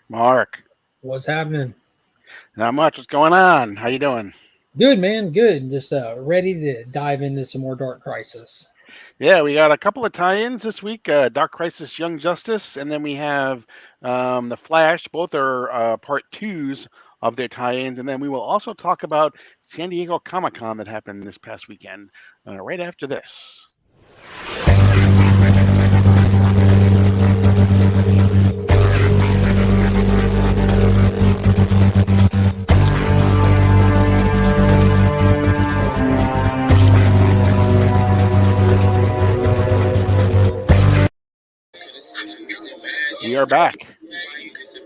Mark, What's happening? not much. What's going on? How you doing? Good, man. Good. Just ready to dive into some more Dark Crisis. Yeah, we got a couple of tie-ins this week. Dark Crisis, Young Justice, and then we have the Flash. Both are part twos of their tie-ins, and then we will also talk about San Diego Comic Con that happened this past weekend. Right after this. We are back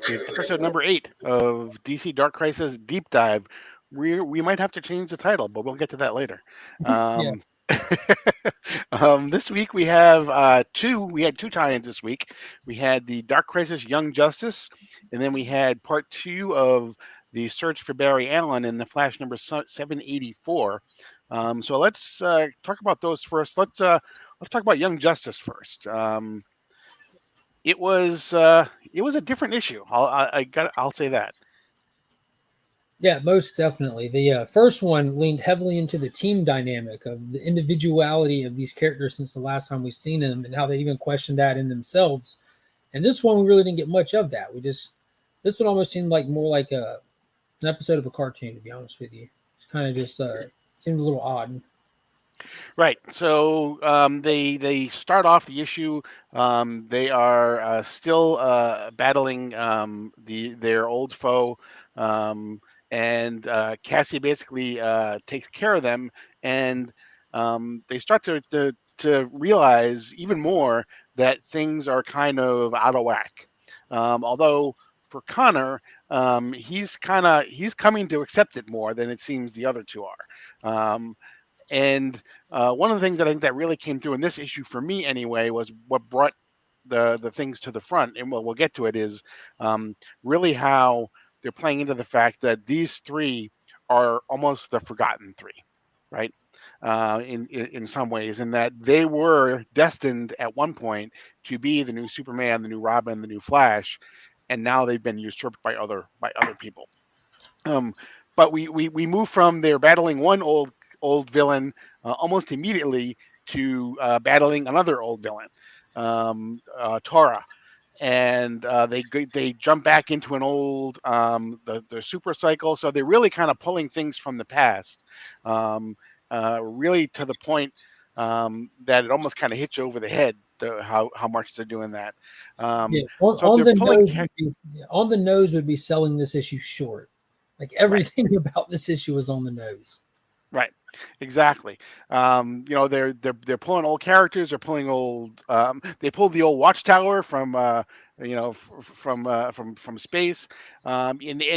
with episode number 8 of DC Dark Crisis Deep Dive. We might have to change the title, but we'll get to that later. Yeah. Um, this week we have two. We had two tie-ins this week. We had the Dark Crisis Young Justice, and then we had part two of the Search for Barry Allen in the Flash number 784. So let's talk about those first. Let's talk about Young Justice first. It was a different issue. I'll say that. Yeah, most definitely. The first one leaned heavily into the team dynamic of the individuality of these characters since the last time we've seen them and how they even questioned that in themselves. And this one, we really didn't get much of that. This one almost seemed like more like an episode of a cartoon, to be honest with you. It's kind of just seemed a little odd. Right. So they start off the issue. They are still battling their old foe, um, and Cassie basically takes care of them, and they start to realize even more that things are kind of out of whack. Although for Connor, he's coming to accept it more than it seems the other two are. And one of the things that I think that really came through in this issue for me anyway was what brought the things to the front, and we'll get to it, is um, really how they're playing into the fact that these three are almost the forgotten three, right? In some ways, and that they were destined at one point to be the new Superman, the new Robin, the new Flash, and now they've been usurped by other people. Um, but we move from they're battling one old villain almost immediately to battling another old villain, Tora, and they jump back into an old the super cycle. So they're really kind of pulling things from the past, um, really to the point that it almost kind of hits you over the head. How much they're doing that. Yeah, So they're pulling. on the nose would be selling this issue short. Like Right. everything about this issue is on the nose. Right, exactly. They're pulling old characters. They're pulling old. They pulled the old Watchtower from from space. In the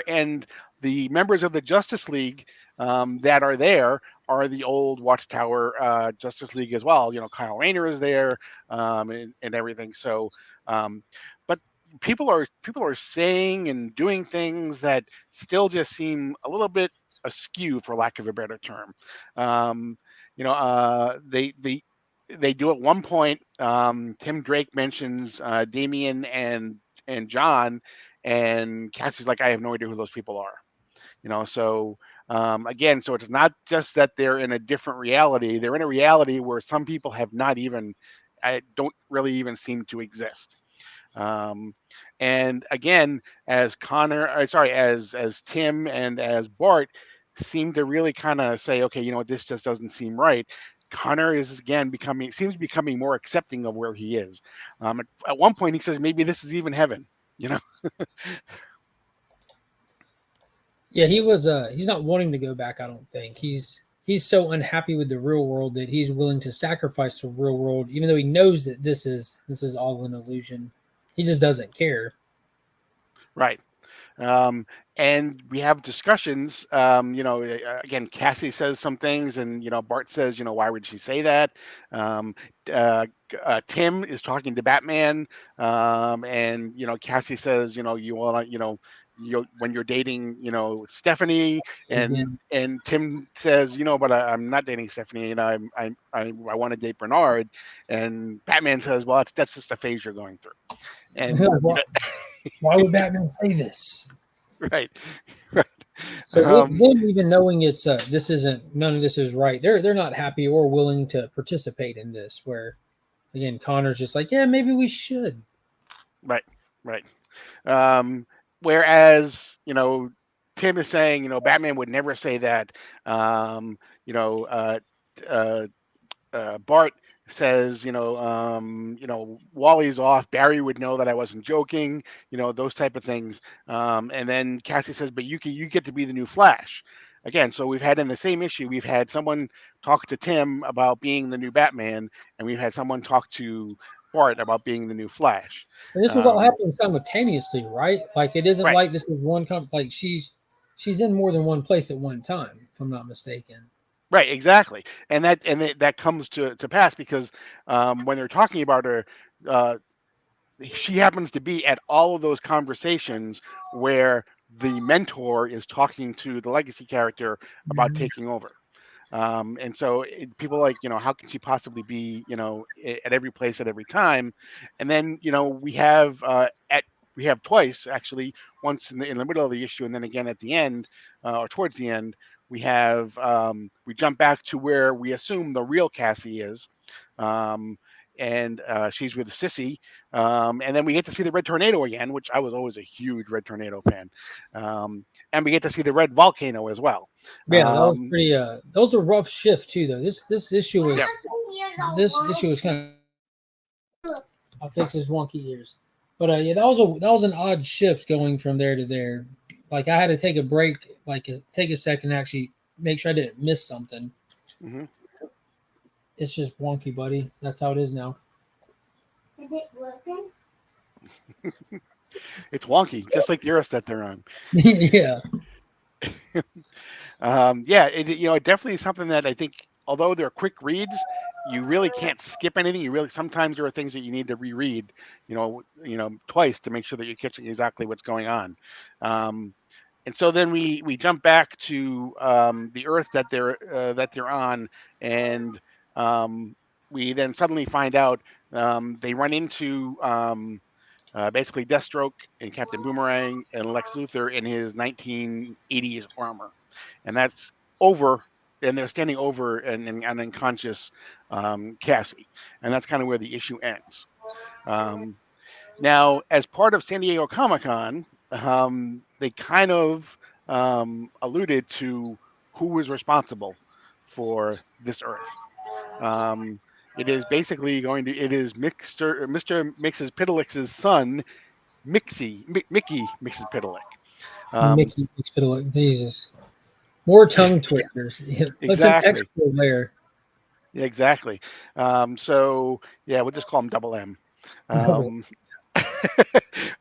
and the members of the Justice League that are there are the old Watchtower Justice League as well. Kyle Rayner is there, and everything. So, but people are saying and doing things that still just seem a little bit askew, for lack of a better term. Um, they do at one point. Tim Drake mentions Damien and John, and Cassie's like, I have no idea who those people are. So again, so it's not just that they're in a different reality; they're in a reality where some people have not even, don't really even seem to exist. Um, and again, as as Tim and as Bart seem to really kind of say, okay, this just doesn't seem right. Connor is again seems to be becoming more accepting of where he is. At one point, he says maybe this is even heaven. You know, Yeah, he's not wanting to go back, I don't think. He's so unhappy with the real world that he's willing to sacrifice the real world even though he knows that this is all an illusion. He just doesn't care. right? Um, and we have discussions. Again, Cassie says some things, and Bart says, why would she say that? Um, Tim is talking to Batman, and Cassie says, you want to, when you're dating, Stephanie, and Again. and Tim says, but I'm not dating Stephanie, and I want to date Bernard, and Batman says, well, that's just a phase you're going through. And you know, Why would Batman say this? right, right. So Um, them even knowing it's this isn't none of this is right, they're not happy or willing to participate in this. Where again, Connor's just like, yeah, maybe we should. right, right. Um, Whereas, Tim is saying, Batman would never say that. Um, you know, uh, Bart says, Wally's off. Barry would know that I wasn't joking. Those type of things. And then Cassie says, but you get to be the new Flash. Again, so we've had in the same issue, we've had someone talk to Tim about being the new Batman, and we've had someone talk to Bart about being the new Flash. And this was all Um, happening simultaneously, right? Like it isn't right. like this is one like she's in more than one place at one time, if I'm not mistaken. Right, exactly, and that comes to pass because when they're talking about her, uh, she happens to be at all of those conversations where the mentor is talking to the legacy character about Mhm. taking over. And so people are like, how can she possibly be, at every place at every time? And then, we have twice actually, once in the middle of the issue, and then again at the end, or towards the end, we jump back to where we assume the real Cassie is. Um, and she's with Sissy, and then we get to see the Red Tornado again, which I was always a huge Red Tornado fan, and we get to see the Red Volcano as well. Yeah, that was Um, pretty. That was a rough shift too, though. This issue was yeah, kind of. I'll fix his wonky ears. But yeah, that was an odd shift going from there to there. Like I had to take a break, like take a second, to actually make sure I didn't miss something. hmm It's just wonky, buddy. That's how it is now. Is it working? it's wonky, just like the Earth that they're on. Yeah, Yeah, it definitely is something that I think, although they're quick reads, you really can't skip anything. You really sometimes there are things that you need to reread, twice to make sure that you're catching exactly what's going on. Um, and so then we jump back to the Earth that they're on, and we then suddenly find out they run into basically Deathstroke and Captain Boomerang and Lex Luthor in his 1980s armor, and that's over. And they're standing over an unconscious Cassie, and that's kind of where the issue ends. Um, Now, as part of San Diego Comic Con, they kind of alluded to who was responsible for this Earth. Um, it is basically it is Mr. Mxyzptlk's son, Mickey Mxyzptlk. Um, Mickey makes it look Jesus. More tongue twisters. That's an exactly, extra layer. exactly. So yeah, we'll just call him Double M. Double.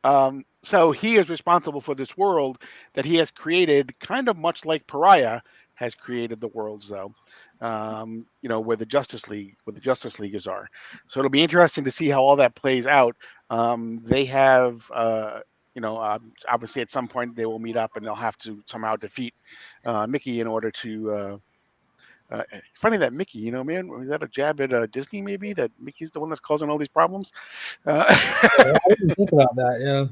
Um, so he is responsible for this world that he has created, kind of much like Pariah has created the worlds, though. Where the Justice Leaguers are. So it'll be interesting to see how all that plays out. They have, obviously at some point they will meet up and they'll have to somehow defeat Mickey in order to. Funny that Mickey, man, was that a jab at Disney? Maybe that Mickey's the one that's causing all these problems. I didn't think about that. Yeah.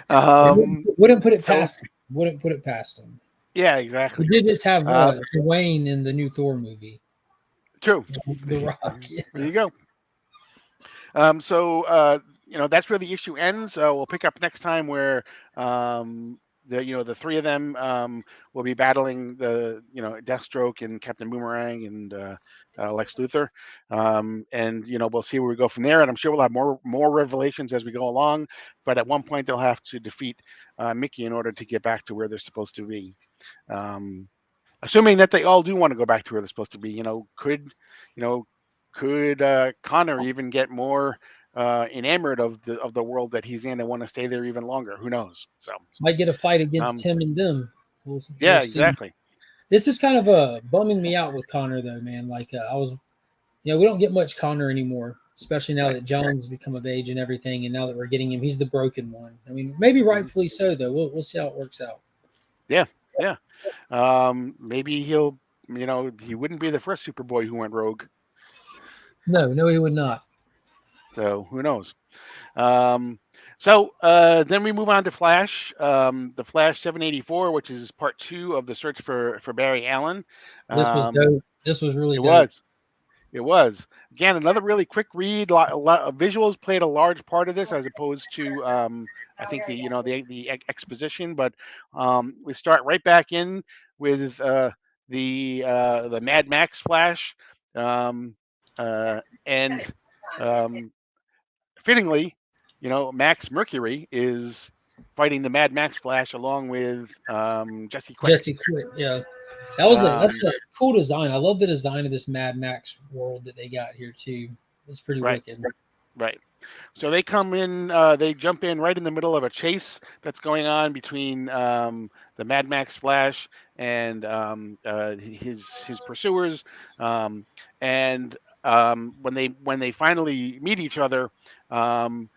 Um, Wouldn't put it so past him. Wouldn't put it past him. yeah, We exactly. did just have Uh, Dwayne in the new Thor movie. True. The Rock. Yeah. There you go. So that's where the issue ends. We'll pick up next time where the three of them will be battling the Deathstroke and Captain Boomerang and Lex Luthor, and we'll see where we go from there. And I'm sure we'll have more revelations as we go along. But at one point they'll have to defeat Mickey in order to get back to where they're supposed to be. Assuming that they all do want to go back to where they're supposed to be, could Connor even get more enamored of the world that he's in and want to stay there even longer? Who knows? So Might get a fight against um, him and them. We'll yeah, see. exactly. This is kind of bumming me out with Connor though, man. Like I was, we don't get much Connor anymore, especially now Right. that John's become of age and everything, and now that we're getting him, he's the broken one. I mean, maybe rightfully so though. We'll see how it works out. Yeah, yeah. Maybe he'll, he wouldn't be the first Superboy who went rogue. No, he would not. So who knows? Um, then we move on to Flash, the Flash 784, which is part 2 of the search for Barry Allen. This was Um, dope. This was really it dope. was. It was again another really quick read. A lot of visuals played a large part of this, as opposed to I think the exposition. But we start right back in with the Mad Max Flash, um, and um, fittingly, Max Mercury is fighting the Mad Max Flash along with Jesse Quick. Jesse Quick, yeah. That's Um, a cool design. I love the design of this Mad Max world that they got here too. It's pretty right, wicked. right. So they come in, they jump in right in the middle of a chase that's going on between the Mad Max Flash and his pursuers, and when they finally meet each other, um,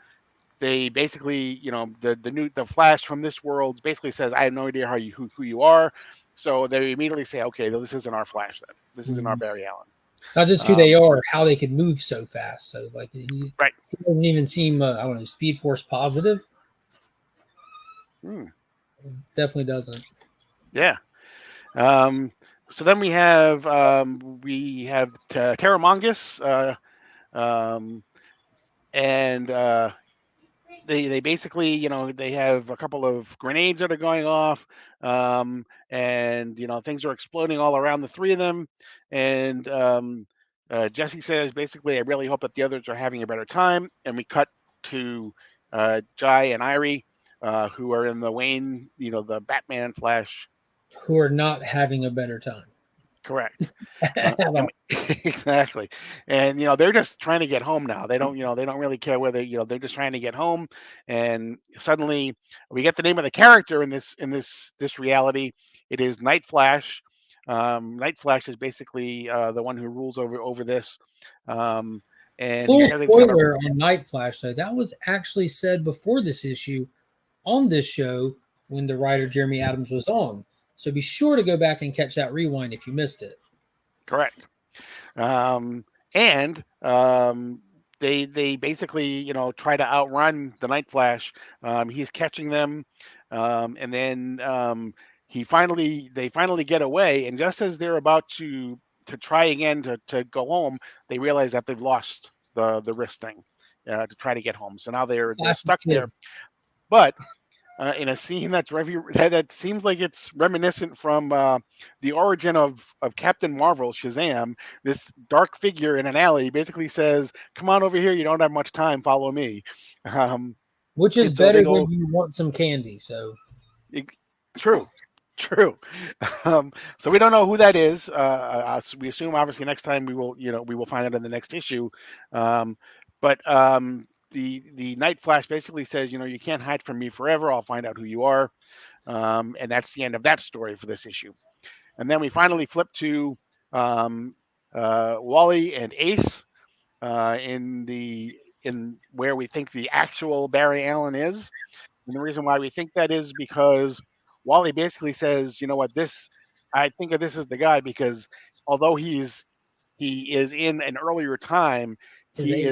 they basically, the Flash from this world basically says, "I have no idea who you are," so they immediately say, "Okay, this isn't our Flash then. This isn't our Mhm. Barry Allen." Not just who they Um, are, how they can move so fast. So like right. he doesn't even seem I don't know, Speed Force positive. Hmm. Definitely doesn't. Yeah. Um, so then we have Terra Mongus, um, and they basically, they have a couple of grenades that are going off, and things are exploding all around the three of them, and Jesse says basically, "I really hope that the others are having a better time," and we cut to Jai and Irie, who are in the Wayne, the Batman Flash. Who are not having a better time. Correct. Exactly. And they're just trying to get home now. They don't really care whether, they're just trying to get home. And suddenly we get the name of the character in this reality. It is Night Flash. Night Flash is basically the one who rules over this. And he Full says he's gonna. spoiler on Night Flash though. That was actually said before this issue on this show when the writer Jeremy Adams was on. So be sure to go back and catch that rewind if you missed it. Correct. And they basically, try to outrun the Night Flash. He's catching them, and then they finally get away. And just as they're about to try again to go home, they realize that they've lost the wrist thing to try to get home. So now they're Classic stuck there. kid. But in a scene that seems like it's reminiscent from the origin of Captain Marvel, Shazam. This dark figure in an alley basically says, "Come on over here. You don't have much time. Follow me." Um, Which is and so better they than go. you want some candy. So True, true. So we don't know who that is. We assume obviously next time we will find out in the next issue. But the Night Flash basically says, you can't hide from me forever. I'll find out who you are. And that's the end of that story for this issue. And then we finally flip to um, Wally and Ace in where we think the actual Barry Allen is. And the reason why we think that is because Wally basically says, "You know what? I think of this as the guy because although he is in an earlier time, his he age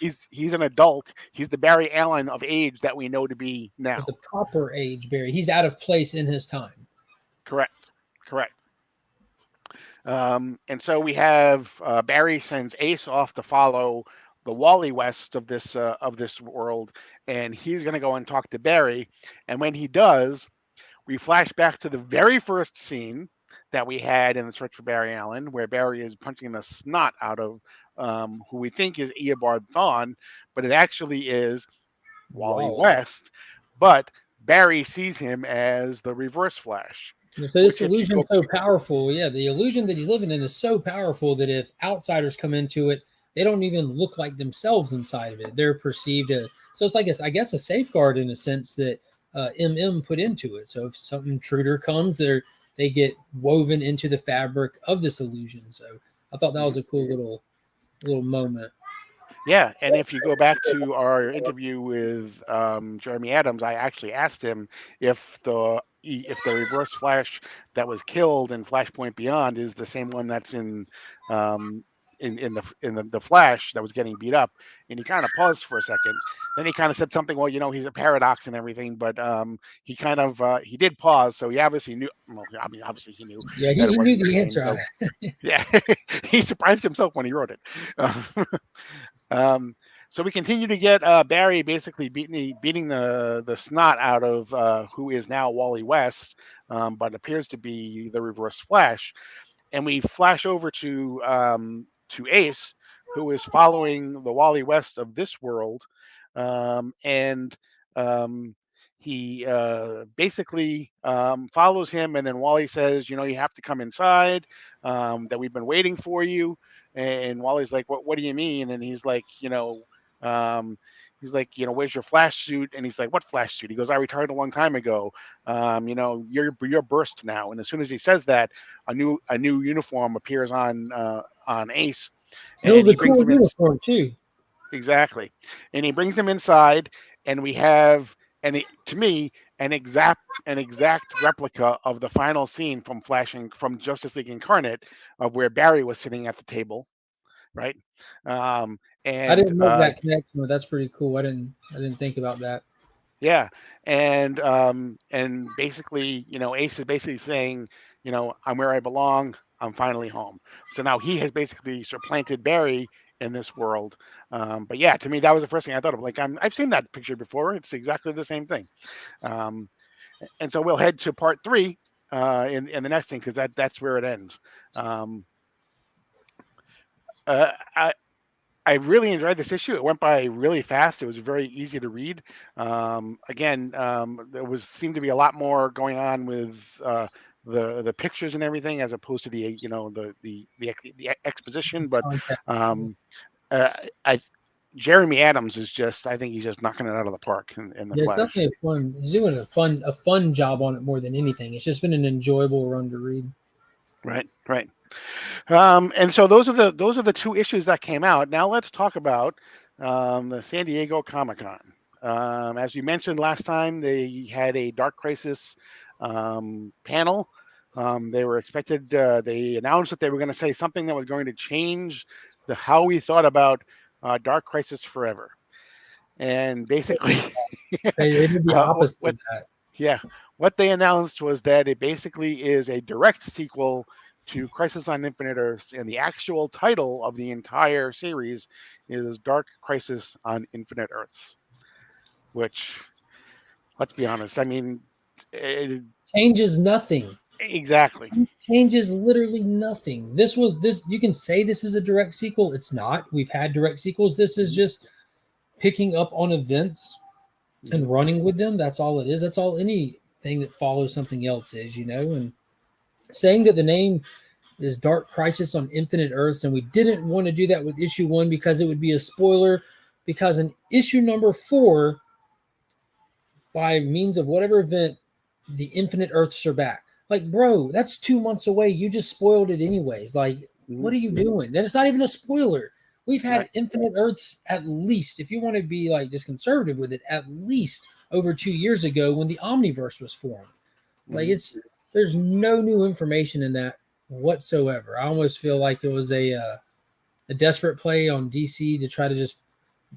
is he's an adult. He's the Barry Allen of age that we know to be is now." the proper age, Barry. He's out of place in his time. Correct. Correct. And so we have Barry sends Ace off to follow the Wally West of this world, and he's going to go and talk to Barry. And when he does, we flash back to the very first scene that we had in the search for Barry Allen, where Barry is punching the snot out of who we think is Eobard Thawne, but it actually is Wally Wally. West. But Barry sees him as the Reverse Flash, So this which if you illusion go is so powerful. Yeah, the illusion that he's living in is so powerful that if outsiders come into it, they don't even look like themselves inside of it. They're perceived as so it's like I guess a safeguard in a sense that MM put into it. So if some intruder comes, they get woven into the fabric of this illusion. So I thought that was a cool little moment. Yeah, and if you go back to our interview with Jeremy Adams, I actually asked him if the Reverse Flash that was killed in Flashpoint Beyond is the same one that's in the Flash that was getting beat up, and he kind of paused for a second. Then he kind of said something. Well, he's a paradox and everything, but he kind of he did pause, so he obviously knew. Well, I mean, obviously he knew Yeah, that it he knew wasn't the the same. answer. So yeah, he surprised himself when he wrote it. So we continue to get Barry basically beating the snot out of who is now Wally West, but appears to be the Reverse Flash. And we flash over to Ace, who is following the Wally West of this world, and he basically follows him. And then Wally says, "You have to come inside. That we've been waiting for you." And Wally's like, "What do you mean?" And he's like, um, "Where's your flash suit?" And he's like, "What flash suit?" He goes, "I retired a long time ago. You're burst now." And as soon as he says that, a new uniform appears on Ace, It was and a he brings cool him in. uniform too. Exactly, and he brings him inside, and we have, to me, an exact replica of the final scene from Justice League Incarnate, of where Barry was sitting at the table, right? Um, I and didn't make that connection, but that's pretty cool. I didn't think about that. Yeah, and basically, Ace is basically saying, I'm where I belong. I'm finally home. So now he has basically supplanted Barry in this world. But yeah, to me, that was the first thing I thought of. Like, I've seen that picture before. It's exactly the same thing. Um, and so we'll head to part 3 in the next thing, because that's where it ends. I really enjoyed this issue. It went by really fast. It was very easy to read. Again, there seemed to be a lot more going on with the pictures and everything, as opposed to the exposition. But Contact. I Jeremy Adams is I think he's just knocking it out of the park in the Yeah, it's Flash. definitely a fun. He's doing a fun job on it more than anything. It's just been an enjoyable run to read. Right. And so those are the 2 issues that came out. Now let's talk about the San Diego Comic-Con. As you mentioned last time, they had a Dark Crisis panel. They were expected. They announced that they were going to say something that was going to change how we thought about Dark Crisis Forever. And basically, They did the opposite of that. Yeah, what they announced was that it basically is a direct sequel to Crisis on Infinite Earths, and the actual title of the entire series is Dark Crisis on Infinite Earths. Which, let's be honest, I mean, it Changes nothing. Exactly. Changes literally nothing. This you can say this is a direct sequel. It's not. We've had direct sequels. This is just picking up on events and running with them. That's all it is. That's all anything that follows something else is, and saying that the name is Dark Crisis on Infinite Earths, and we didn't want to do that with issue 1 because it would be a spoiler, because in issue number 4, by means of whatever event, the Infinite Earths are back. Like, bro, that's 2 months away. You just spoiled it anyways. Like, what are you doing? Then it's not even a spoiler. We've had Infinite Earths at least, if you want to be like just conservative with it, at least over 2 years ago when the Omniverse was formed. Like, there's no new information in that whatsoever. I almost feel like it was a desperate play on DC to try to just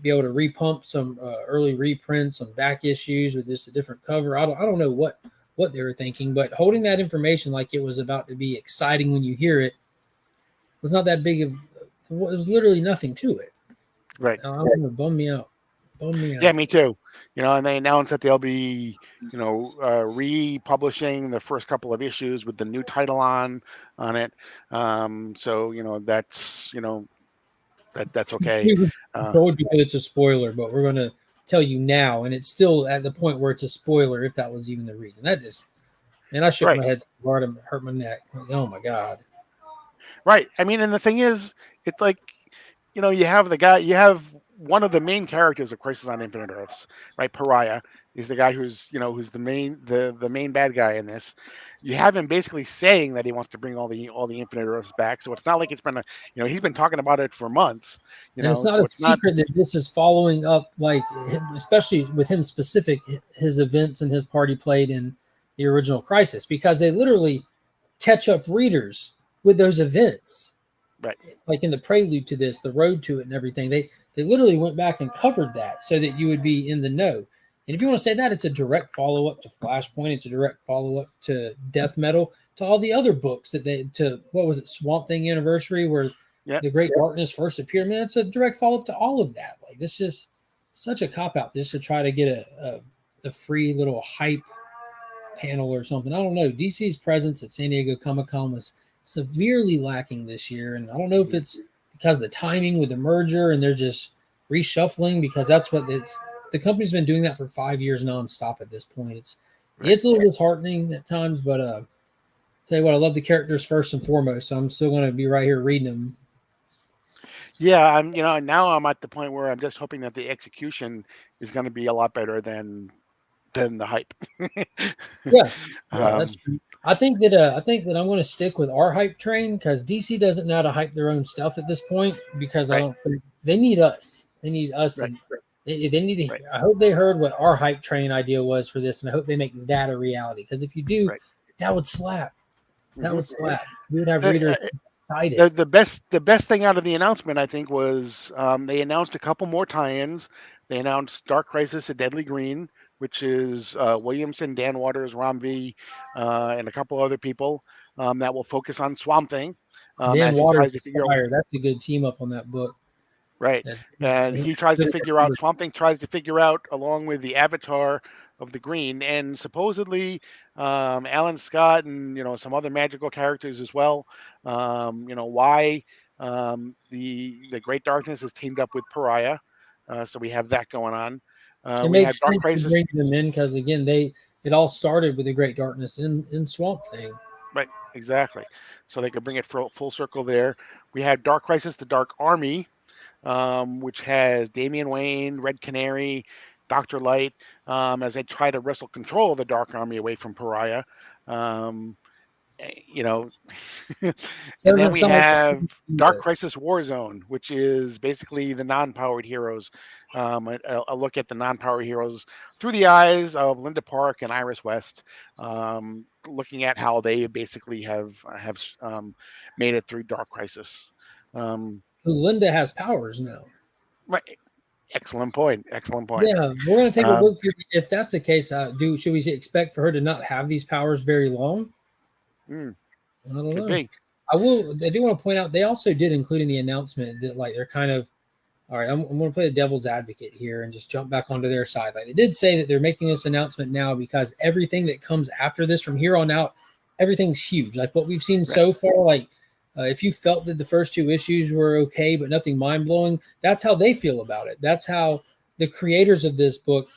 be able to repump some early reprints on back issues with just a different cover. I don't know what they were thinking, but holding that information like it was about to be exciting when you hear it was not that big of. It was literally nothing to it. Right. Bum me out. Yeah, me too. And they announced that they'll be, republishing the first couple of issues with the new title on it. So that's okay. Told you it's a spoiler, but we're going to tell you now, and it's still at the point where it's a spoiler if that was even the reason. I shook my head so hard and hurt my neck. Oh my god. Right. I mean, and the thing is, it's like, you have one of the main characters of Crisis on Infinite Earths, right? Pariah is the guy who's the main bad guy in this. You have him basically saying that he wants to bring all the Infinite Earths back. So it's not like it's been he's been talking about it for months. And it's not a secret that this is following up, like, especially with him specific, his events and his part he played in the original Crisis, because they literally catch up readers with those events. Right. like in the prelude to this, the road to it and everything, they literally went back and covered that so that you would be in the know. And if you want to say that, it's a direct follow up to Flashpoint. It's a direct follow up to Death Metal, to all the other books that what was it, Swamp Thing Anniversary, where Yeah. the Great Darkness first appeared. I mean, it's a direct follow up to all of that. Like, this is such a cop out just to try to get a free little hype panel or something. I don't know. DC's presence at San Diego Comic-Con was severely lacking this year, and I don't know if it's because of the timing with the merger and they're just reshuffling, because that's what the company's been doing that for 5 years nonstop at this point. It's a little disheartening at times, but tell you what, I love the characters first and foremost, so I'm still going to be right here reading them. Yeah, now I'm at the point where I'm just hoping that the execution is going to be a lot better than the hype. Yeah, that's true. I think that I'm going to stick with our hype train, because DC doesn't know how to hype their own stuff at this point, because I don't think they need us. They need us, and they need to. I hope they heard what our hype train idea was for this, and I hope they make that a reality. Because if you do, that would slap. That would slap. We would have readers excited. The best thing out of the announcement, I think, was they announced a couple more tie-ins. They announced Dark Crisis: A Deadly Green, which is Williamson, Dan Waters, Ram V, and a couple other people that will focus on Swamp Thing. Dan Waters, that's a good team up on that book. Right. And he tries to figure out, Swamp Thing tries to figure out, along with the Avatar of the Green, and supposedly Alan Scott and some other magical characters as well. Why the Great Darkness is teamed up with Pariah. So we have that going on. It makes sense to bring them in, because again, it all started with the Great Darkness in Swamp Thing. Right, exactly. So they could bring it full circle there. We had Dark Crisis: The Dark Army, which has Damian Wayne, Red Canary, Dr. Light, as they try to wrestle control of the Dark Army away from Pariah. And then we have Dark Crisis Warzone, which is basically the non-powered heroes. A look at the non-powered heroes through the eyes of Linda Park and Iris West, looking at how they basically have made it through Dark Crisis. Linda has powers now. Right. Excellent point. Excellent point. Yeah, we're going to take a look. If that's the case, should we expect for her to not have these powers very long? I don't know. I do want to point out, they also did include in the announcement that, like, they're kind of, all right, I'm going to play the devil's advocate here and just jump back onto their side. Like, they did say that they're making this announcement now because everything that comes after this from here on out, everything's huge. Like what we've seen so far, like if you felt that the first two issues were okay, but nothing mind-blowing, that's how they feel about it. That's how the creators of this book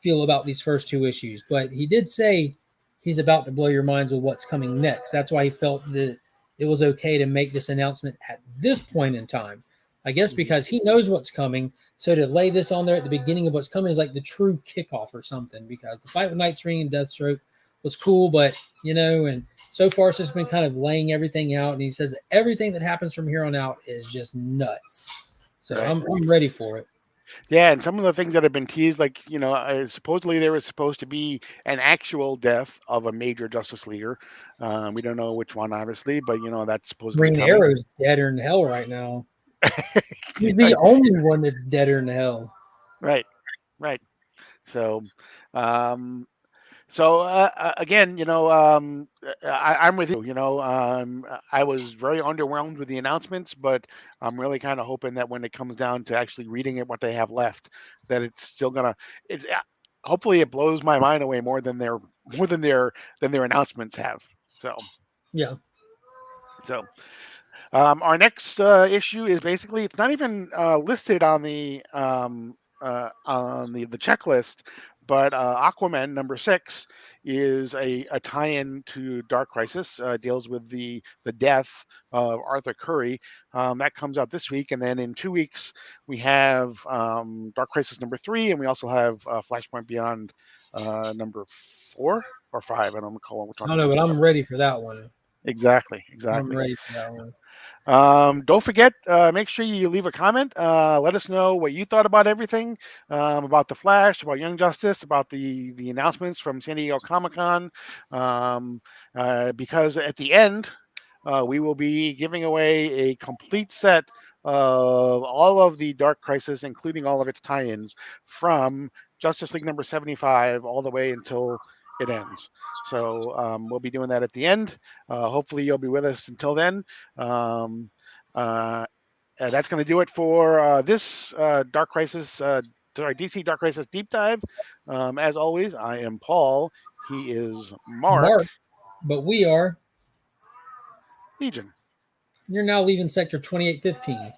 feel about these first two issues. But he did say he's about to blow your minds with what's coming next. That's why he felt that it was okay to make this announcement at this point in time. I guess because he knows what's coming. So to lay this on there at the beginning of what's coming is like the true kickoff or something, because the fight with Nightwing and Deathstroke was cool, but, and so far it's just been kind of laying everything out. And he says everything that happens from here on out is just nuts. So I'm ready for it. Yeah, and some of the things that have been teased, like, supposedly there was supposed to be an actual death of a major Justice Leaguer. We don't know which one, obviously, but, that's supposedly Green Arrow's deader in hell right now. He's the only one that's deader in hell. Right. So, again, I'm with you. I was very underwhelmed with the announcements, but I'm really kind of hoping that when it comes down to actually reading it, what they have left, that it's still hopefully it blows my mind away more than their announcements have. So, yeah. So, our next issue is basically, it's not even listed on the checklist, but Aquaman #6 is a tie-in to Dark Crisis. Deals with the death of Arthur Curry. That comes out this week, and then in 2 weeks we have Dark Crisis #3, and we also have Flashpoint Beyond #4 or 5. I don't recall which one. I don't know, but I'm ready for that one. Exactly. I'm ready for that one. Don't forget, make sure you leave a comment. Let us know what you thought about everything, about the Flash, about Young Justice, about the announcements from San Diego Comic-Con, because at the end, we will be giving away a complete set of all of the Dark Crisis, including all of its tie-ins, from Justice League number 75 all the way until it ends. So we'll be doing that at the end. Hopefully you'll be with us until then. That's going to do it for this Dark Crisis, DC Dark Crisis deep dive. As always, I am Paul. He is Mark. But we are Legion. You're now leaving Sector 2815.